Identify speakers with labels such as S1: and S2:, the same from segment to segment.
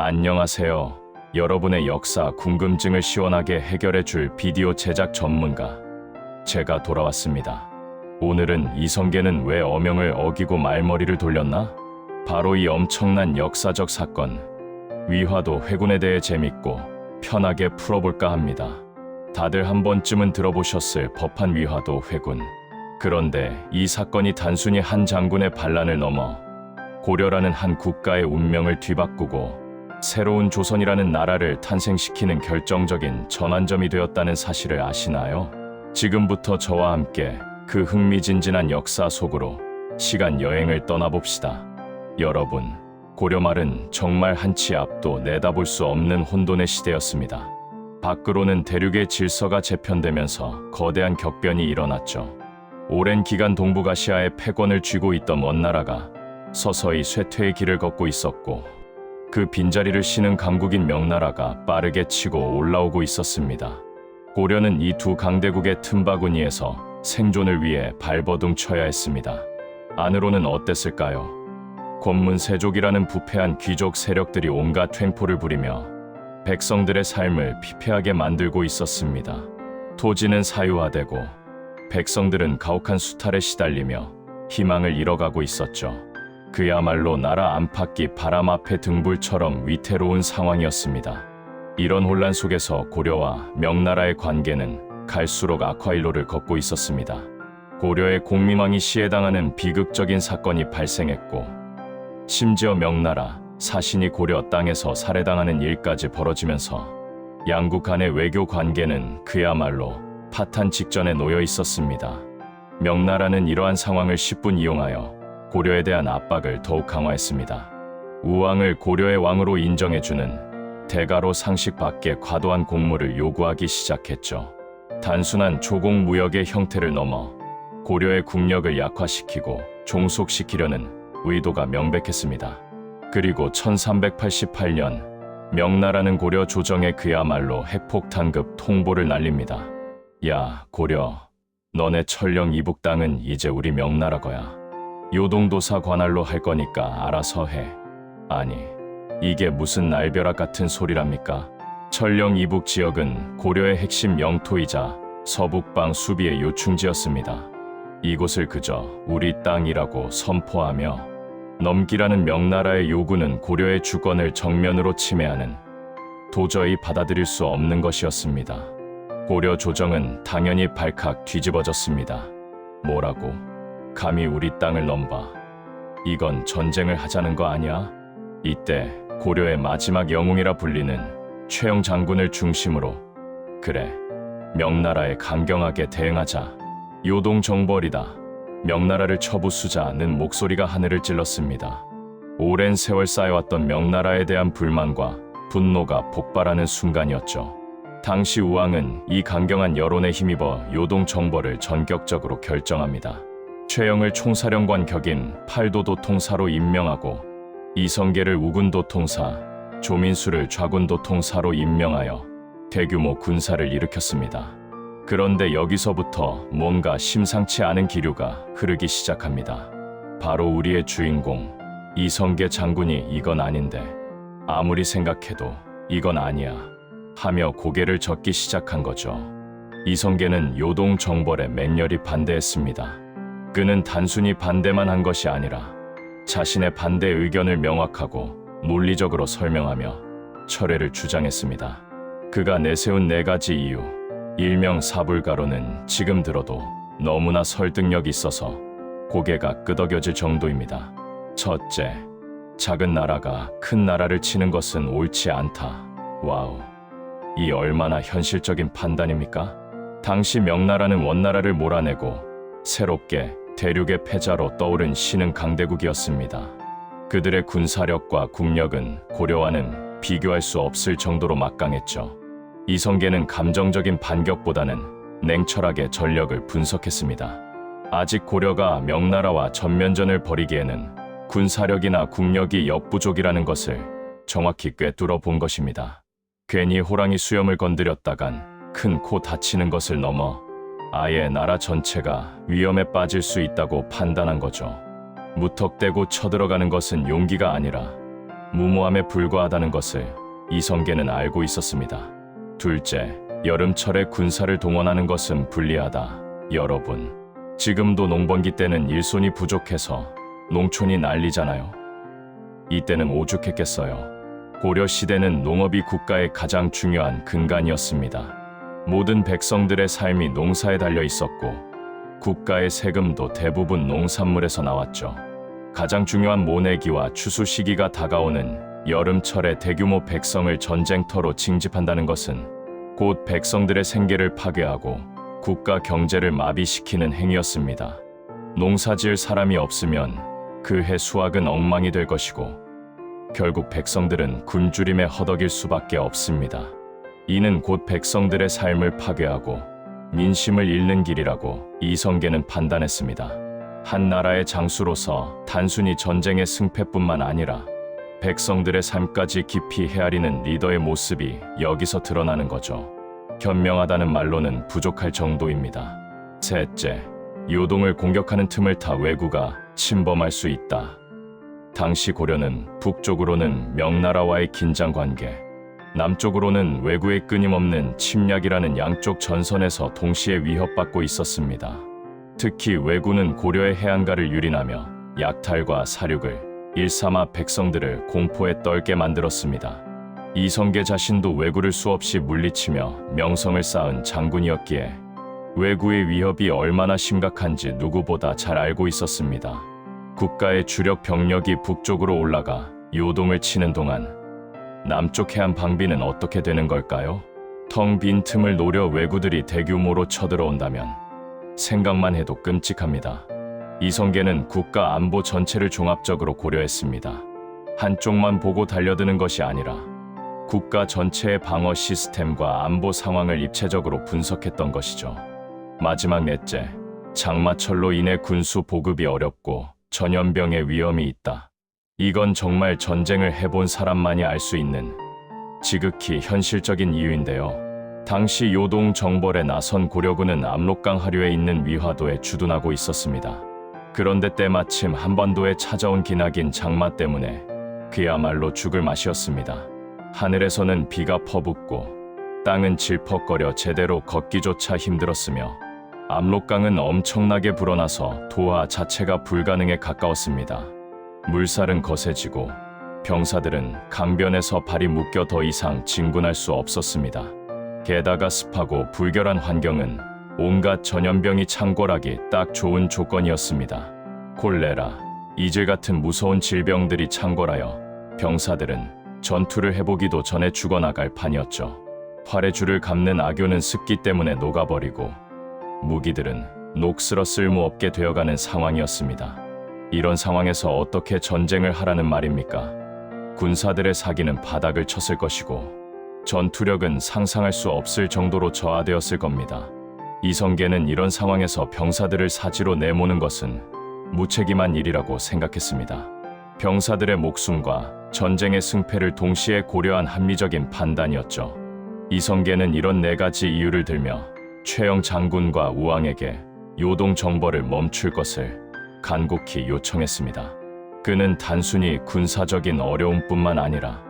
S1: 안녕하세요. 여러분의 역사 궁금증을 시원하게 해결해줄 비디오 제작 전문가. 제가 돌아왔습니다. 오늘은 이성계는 왜 어명을 어기고 말머리를 돌렸나? 바로 이 엄청난 역사적 사건, 위화도 회군에 대해 재밌고 편하게 풀어볼까 합니다. 다들 한 번쯤은 들어보셨을 법한 위화도 회군. 그런데 이 사건이 단순히 한 장군의 반란을 넘어 고려라는 한 국가의 운명을 뒤바꾸고 새로운 조선이라는 나라를 탄생시키는 결정적인 전환점이 되었다는 사실을 아시나요? 지금부터 저와 함께 그 흥미진진한 역사 속으로 시간 여행을 떠나봅시다. 여러분, 고려말은 정말 한치 앞도 내다볼 수 없는 혼돈의 시대였습니다. 밖으로는 대륙의 질서가 재편되면서 거대한 격변이 일어났죠. 오랜 기간 동북아시아의 패권을 쥐고 있던 먼 나라가 서서히 쇠퇴의 길을 걷고 있었고, 그 빈자리를 쉬는 강국인 명나라가 빠르게 치고 올라오고 있었습니다. 고려는 이 두 강대국의 틈바구니에서 생존을 위해 발버둥 쳐야 했습니다. 안으로는 어땠을까요? 권문세족이라는 부패한 귀족 세력들이 온갖 횡포를 부리며 백성들의 삶을 피폐하게 만들고 있었습니다. 토지는 사유화되고 백성들은 가혹한 수탈에 시달리며 희망을 잃어가고 있었죠. 그야말로 나라 안팎이 바람 앞에 등불처럼 위태로운 상황이었습니다. 이런 혼란 속에서 고려와 명나라의 관계는 갈수록 악화일로를 걷고 있었습니다. 고려의 공민왕이 시해당하는 비극적인 사건이 발생했고, 심지어 명나라 사신이 고려 땅에서 살해당하는 일까지 벌어지면서 양국 간의 외교 관계는 그야말로 파탄 직전에 놓여 있었습니다. 명나라는 이러한 상황을 10분 이용하여 고려에 대한 압박을 더욱 강화했습니다. 우왕을 고려의 왕으로 인정해주는 대가로 상식 밖의 과도한 공무를 요구하기 시작했죠. 단순한 조공 무역의 형태를 넘어 고려의 국력을 약화시키고 종속시키려는 의도가 명백했습니다. 그리고 1388년 명나라는 고려 조정에 그야말로 핵폭탄급 통보를 날립니다. 야, 고려, 너네 천령 이북 땅은 이제 우리 명나라 거야. 요동도사 관할로 할 거니까 알아서 해. 아니, 이게 무슨 날벼락 같은 소리랍니까? 천령 이북 지역은 고려의 핵심 영토이자 서북방 수비의 요충지였습니다. 이곳을 그저 우리 땅이라고 선포하며 넘기라는 명나라의 요구는 고려의 주권을 정면으로 침해하는 도저히 받아들일 수 없는 것이었습니다. 고려 조정은 당연히 발칵 뒤집어졌습니다. 뭐라고? 감히 우리 땅을 넘봐. 이건 전쟁을 하자는 거 아니야? 이때 고려의 마지막 영웅이라 불리는 최영 장군을 중심으로, 그래, 명나라에 강경하게 대응하자. 요동정벌이다. 명나라를 처부수자는 목소리가 하늘을 찔렀습니다. 오랜 세월 쌓여왔던 명나라에 대한 불만과 분노가 폭발하는 순간이었죠. 당시 우왕은 이 강경한 여론에 힘입어 요동정벌을 전격적으로 결정합니다. 최영을 총사령관 격인 팔도도 통사로 임명하고 이성계를 우군도 통사, 조민수를 좌군도 통사로 임명하여 대규모 군사를 일으켰습니다. 그런데 여기서부터 뭔가 심상치 않은 기류가 흐르기 시작합니다. 바로 우리의 주인공 이성계 장군이 이건 아닌데, 아무리 생각해도 이건 아니야 하며 고개를 젓기 시작한 거죠. 이성계는 요동정벌에 맹렬히 반대했습니다. 그는 단순히 반대만 한 것이 아니라 자신의 반대 의견을 명확하고 논리적으로 설명하며 철회를 주장했습니다. 그가 내세운 4가지 이유, 일명 사불가로는 지금 들어도 너무나 설득력이 있어서 고개가 끄덕여질 정도입니다. 첫째, 작은 나라가 큰 나라를 치는 것은 옳지 않다. 와우, 이 얼마나 현실적인 판단입니까? 당시 명나라는 원나라를 몰아내고 새롭게 대륙의 패자로 떠오른 신흥 강대국이었습니다. 그들의 군사력과 국력은 고려와는 비교할 수 없을 정도로 막강했죠. 이성계는 감정적인 반격보다는 냉철하게 전력을 분석했습니다. 아직 고려가 명나라와 전면전을 벌이기에는 군사력이나 국력이 역부족이라는 것을 정확히 꿰뚫어 본 것입니다. 괜히 호랑이 수염을 건드렸다간 큰 코 다치는 것을 넘어 아예 나라 전체가 위험에 빠질 수 있다고 판단한 거죠. 무턱대고 쳐들어가는 것은 용기가 아니라 무모함에 불과하다는 것을 이성계는 알고 있었습니다. 둘째, 여름철에 군사를 동원하는 것은 불리하다. 여러분, 지금도 농번기 때는 일손이 부족해서 농촌이 난리잖아요. 이때는 오죽했겠어요. 고려 시대는 농업이 국가의 가장 중요한 근간이었습니다. 모든 백성들의 삶이 농사에 달려 있었고 국가의 세금도 대부분 농산물에서 나왔죠. 가장 중요한 모내기와 추수 시기가 다가오는 여름철에 대규모 백성을 전쟁터로 징집한다는 것은 곧 백성들의 생계를 파괴하고 국가 경제를 마비시키는 행위였습니다. 농사지을 사람이 없으면 그 해 수확은 엉망이 될 것이고 결국 백성들은 굶주림에 허덕일 수밖에 없습니다. 이는 곧 백성들의 삶을 파괴하고 민심을 잃는 길이라고 이성계는 판단했습니다. 한 나라의 장수로서 단순히 전쟁의 승패뿐만 아니라 백성들의 삶까지 깊이 헤아리는 리더의 모습이 여기서 드러나는 거죠. 현명하다는 말로는 부족할 정도입니다. 셋째, 요동을 공격하는 틈을 타 왜구가 침범할 수 있다. 당시 고려는 북쪽으로는 명나라와의 긴장 관계, 남쪽으로는 왜구의 끊임없는 침략이라는 양쪽 전선에서 동시에 위협받고 있었습니다. 특히 왜구는 고려의 해안가를 유린하며 약탈과 사륙을 일삼아 백성들을 공포에 떨게 만들었습니다. 이성계 자신도 왜구를 수없이 물리치며 명성을 쌓은 장군이었기에 왜구의 위협이 얼마나 심각한지 누구보다 잘 알고 있었습니다. 국가의 주력 병력이 북쪽으로 올라가 요동을 치는 동안 남쪽 해안 방비는 어떻게 되는 걸까요? 텅 빈 틈을 노려 왜구들이 대규모로 쳐들어온다면 생각만 해도 끔찍합니다. 이성계는 국가 안보 전체를 종합적으로 고려했습니다. 한쪽만 보고 달려드는 것이 아니라 국가 전체의 방어 시스템과 안보 상황을 입체적으로 분석했던 것이죠. 마지막 넷째, 장마철로 인해 군수 보급이 어렵고 전염병의 위험이 있다. 이건 정말 전쟁을 해본 사람만이 알 수 있는 지극히 현실적인 이유인데요. 당시 요동 정벌에 나선 고려군은 압록강 하류에 있는 위화도에 주둔하고 있었습니다. 그런데 때마침 한반도에 찾아온 기나긴 장마 때문에 그야말로 죽을 맛이었습니다. 하늘에서는 비가 퍼붓고 땅은 질퍽거려 제대로 걷기조차 힘들었으며 압록강은 엄청나게 불어나서 도하 자체가 불가능에 가까웠습니다. 물살은 거세지고 병사들은 강변에서 발이 묶여 더 이상 진군할 수 없었습니다. 게다가 습하고 불결한 환경은 온갖 전염병이 창궐하기 딱 좋은 조건이었습니다. 콜레라, 이질 같은 무서운 질병들이 창궐하여 병사들은 전투를 해보기도 전에 죽어나갈 판이었죠. 활의 줄을 감는 악교는 습기 때문에 녹아버리고 무기들은 녹슬어 쓸모없게 되어가는 상황이었습니다. 이런 상황에서 어떻게 전쟁을 하라는 말입니까? 군사들의 사기는 바닥을 쳤을 것이고 전투력은 상상할 수 없을 정도로 저하되었을 겁니다. 이성계는 이런 상황에서 병사들을 사지로 내모는 것은 무책임한 일이라고 생각했습니다. 병사들의 목숨과 전쟁의 승패를 동시에 고려한 합리적인 판단이었죠. 이성계는 이런 네 가지 이유를 들며 최영 장군과 우왕에게 요동 정벌을 멈출 것을 간곡히 요청했습니다. 그는 단순히 군사적인 어려움뿐만 아니라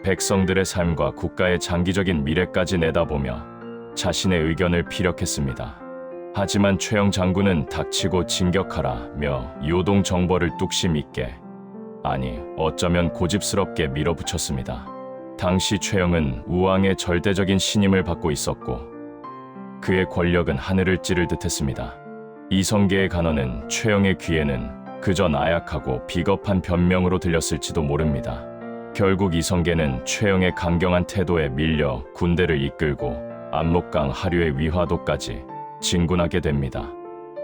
S1: 백성들의 삶과 국가의 장기적인 미래까지 내다보며 자신의 의견을 피력했습니다. 하지만 최영 장군은 닥치고 진격하라며 요동 정벌을 뚝심 있게, 아니 어쩌면 고집스럽게 밀어붙였습니다. 당시 최영은 우왕의 절대적인 신임을 받고 있었고 그의 권력은 하늘을 찌를 듯했습니다. 이성계의 간언은 최영의 귀에는 그저 나약하고 비겁한 변명으로 들렸을지도 모릅니다. 결국 이성계는 최영의 강경한 태도에 밀려 군대를 이끌고 압록강 하류의 위화도까지 진군하게 됩니다.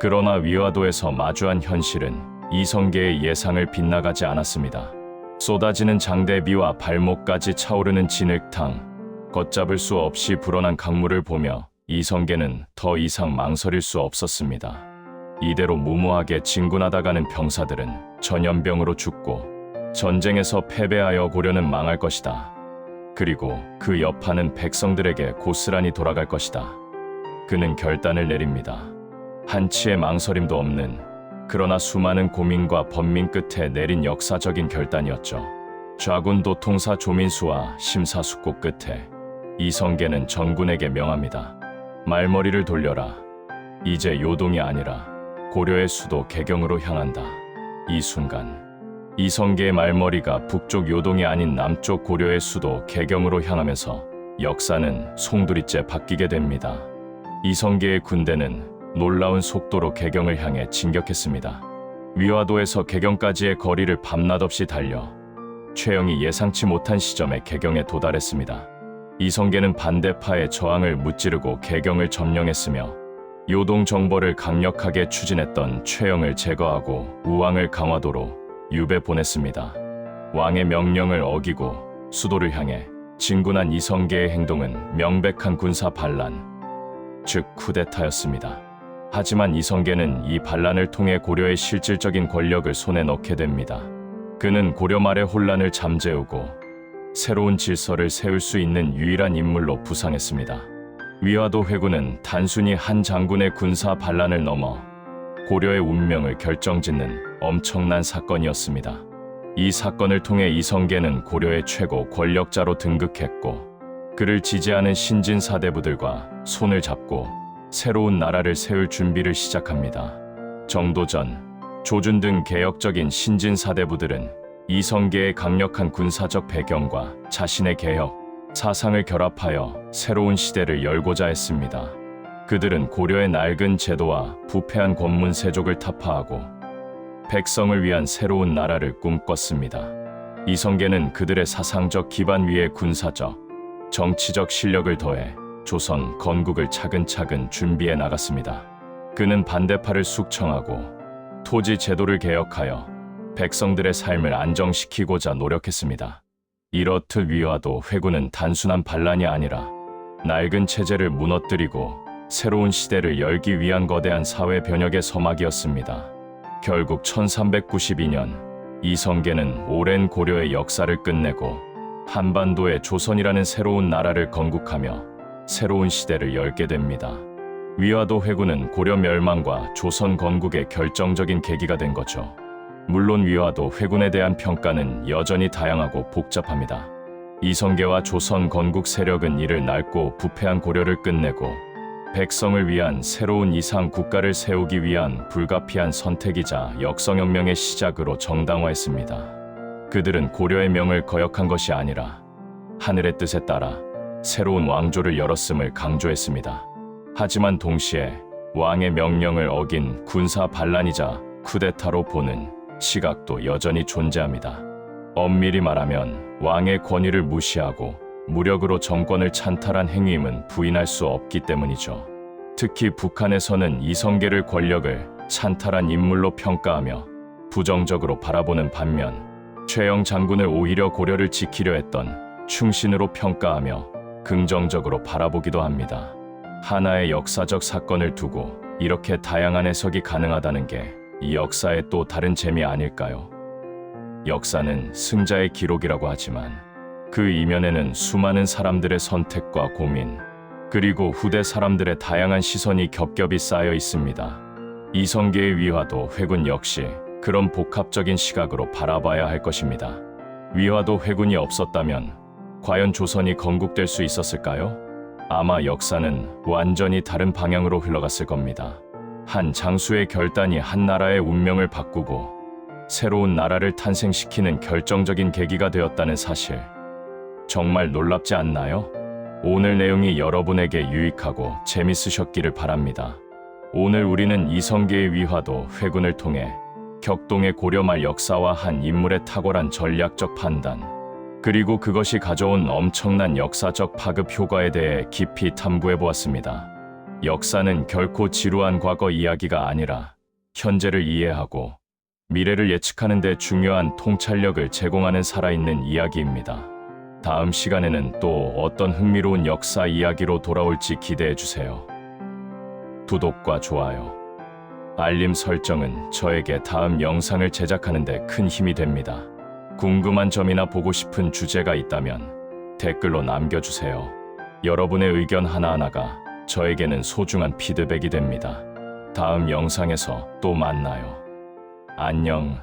S1: 그러나 위화도에서 마주한 현실은 이성계의 예상을 빗나가지 않았습니다. 쏟아지는 장대비와 발목까지 차오르는 진흙탕, 걷잡을 수 없이 불어난 강물을 보며 이성계는 더 이상 망설일 수 없었습니다. 이대로 무모하게 진군하다가는 병사들은 전염병으로 죽고 전쟁에서 패배하여 고려는 망할 것이다. 그리고 그 여파는 백성들에게 고스란히 돌아갈 것이다. 그는 결단을 내립니다. 한치의 망설임도 없는, 그러나 수많은 고민과 번민 끝에 내린 역사적인 결단이었죠. 좌군 도통사 조민수와 심사숙고 끝에 이성계는 전군에게 명합니다. 말머리를 돌려라. 이제 요동이 아니라 고려의 수도 개경으로 향한다. 이 순간 이성계의 말머리가 북쪽 요동이 아닌 남쪽 고려의 수도 개경으로 향하면서 역사는 송두리째 바뀌게 됩니다. 이성계의 군대는 놀라운 속도로 개경을 향해 진격했습니다. 위화도에서 개경까지의 거리를 밤낮 없이 달려 최영이 예상치 못한 시점에 개경에 도달했습니다. 이성계는 반대파의 저항을 무찌르고 개경을 점령했으며 요동 정벌을 강력하게 추진했던 최영을 제거하고 우왕을 강화도로 유배 보냈습니다. 왕의 명령을 어기고 수도를 향해 진군한 이성계의 행동은 명백한 군사 반란, 즉 쿠데타였습니다. 하지만 이성계는 이 반란을 통해 고려의 실질적인 권력을 손에 넣게 됩니다. 그는 고려 말의 혼란을 잠재우고 새로운 질서를 세울 수 있는 유일한 인물로 부상했습니다. 위화도 회군은 단순히 한 장군의 군사 반란을 넘어 고려의 운명을 결정짓는 엄청난 사건이었습니다. 이 사건을 통해 이성계는 고려의 최고 권력자로 등극했고 그를 지지하는 신진 사대부들과 손을 잡고 새로운 나라를 세울 준비를 시작합니다. 정도전, 조준 등 개혁적인 신진 사대부들은 이성계의 강력한 군사적 배경과 자신의 개혁, 사상을 결합하여 새로운 시대를 열고자 했습니다. 그들은 고려의 낡은 제도와 부패한 권문 세족을 타파하고 백성을 위한 새로운 나라를 꿈꿨습니다. 이성계는 그들의 사상적 기반 위에 군사적, 정치적 실력을 더해 조선 건국을 차근차근 준비해 나갔습니다. 그는 반대파를 숙청하고 토지 제도를 개혁하여 백성들의 삶을 안정시키고자 노력했습니다. 이렇듯 위화도 회군은 단순한 반란이 아니라 낡은 체제를 무너뜨리고 새로운 시대를 열기 위한 거대한 사회 변혁의 서막이었습니다. 결국 1392년 이성계는 오랜 고려의 역사를 끝내고 한반도에 조선이라는 새로운 나라를 건국하며 새로운 시대를 열게 됩니다. 위화도 회군은 고려 멸망과 조선 건국의 결정적인 계기가 된 거죠. 물론 위화도 회군에 대한 평가는 여전히 다양하고 복잡합니다. 이성계와 조선 건국 세력은 이를 낡고 부패한 고려를 끝내고 백성을 위한 새로운 이상 국가를 세우기 위한 불가피한 선택이자 역성혁명의 시작으로 정당화했습니다. 그들은 고려의 명을 거역한 것이 아니라 하늘의 뜻에 따라 새로운 왕조를 열었음을 강조했습니다. 하지만 동시에 왕의 명령을 어긴 군사 반란이자 쿠데타로 보는 시각도 여전히 존재합니다. 엄밀히 말하면 왕의 권위를 무시하고 무력으로 정권을 찬탈한 행위임은 부인할 수 없기 때문이죠. 특히 북한에서는 이성계를 권력을 찬탈한 인물로 평가하며 부정적으로 바라보는 반면 최영 장군을 오히려 고려를 지키려 했던 충신으로 평가하며 긍정적으로 바라보기도 합니다. 하나의 역사적 사건을 두고 이렇게 다양한 해석이 가능하다는 게 이 역사의 또 다른 재미 아닐까요? 역사는 승자의 기록이라고 하지만 그 이면에는 수많은 사람들의 선택과 고민, 그리고 후대 사람들의 다양한 시선이 겹겹이 쌓여 있습니다. 이성계의 위화도 회군 역시 그런 복합적인 시각으로 바라봐야 할 것입니다. 위화도 회군이 없었다면 과연 조선이 건국될 수 있었을까요? 아마 역사는 완전히 다른 방향으로 흘러갔을 겁니다. 한 장수의 결단이 한 나라의 운명을 바꾸고 새로운 나라를 탄생시키는 결정적인 계기가 되었다는 사실, 정말 놀랍지 않나요? 오늘 내용이 여러분에게 유익하고 재밌으셨기를 바랍니다. 오늘 우리는 이성계의 위화도 회군을 통해 격동의 고려 말 역사와 한 인물의 탁월한 전략적 판단, 그리고 그것이 가져온 엄청난 역사적 파급 효과에 대해 깊이 탐구해 보았습니다. 역사는 결코 지루한 과거 이야기가 아니라 현재를 이해하고 미래를 예측하는 데 중요한 통찰력을 제공하는 살아있는 이야기입니다. 다음 시간에는 또 어떤 흥미로운 역사 이야기로 돌아올지 기대해 주세요. 구독과 좋아요, 알림 설정은 저에게 다음 영상을 제작하는 데 큰 힘이 됩니다. 궁금한 점이나 보고 싶은 주제가 있다면 댓글로 남겨주세요. 여러분의 의견 하나하나가 저에게는 소중한 피드백이 됩니다. 다음 영상에서 또 만나요. 안녕.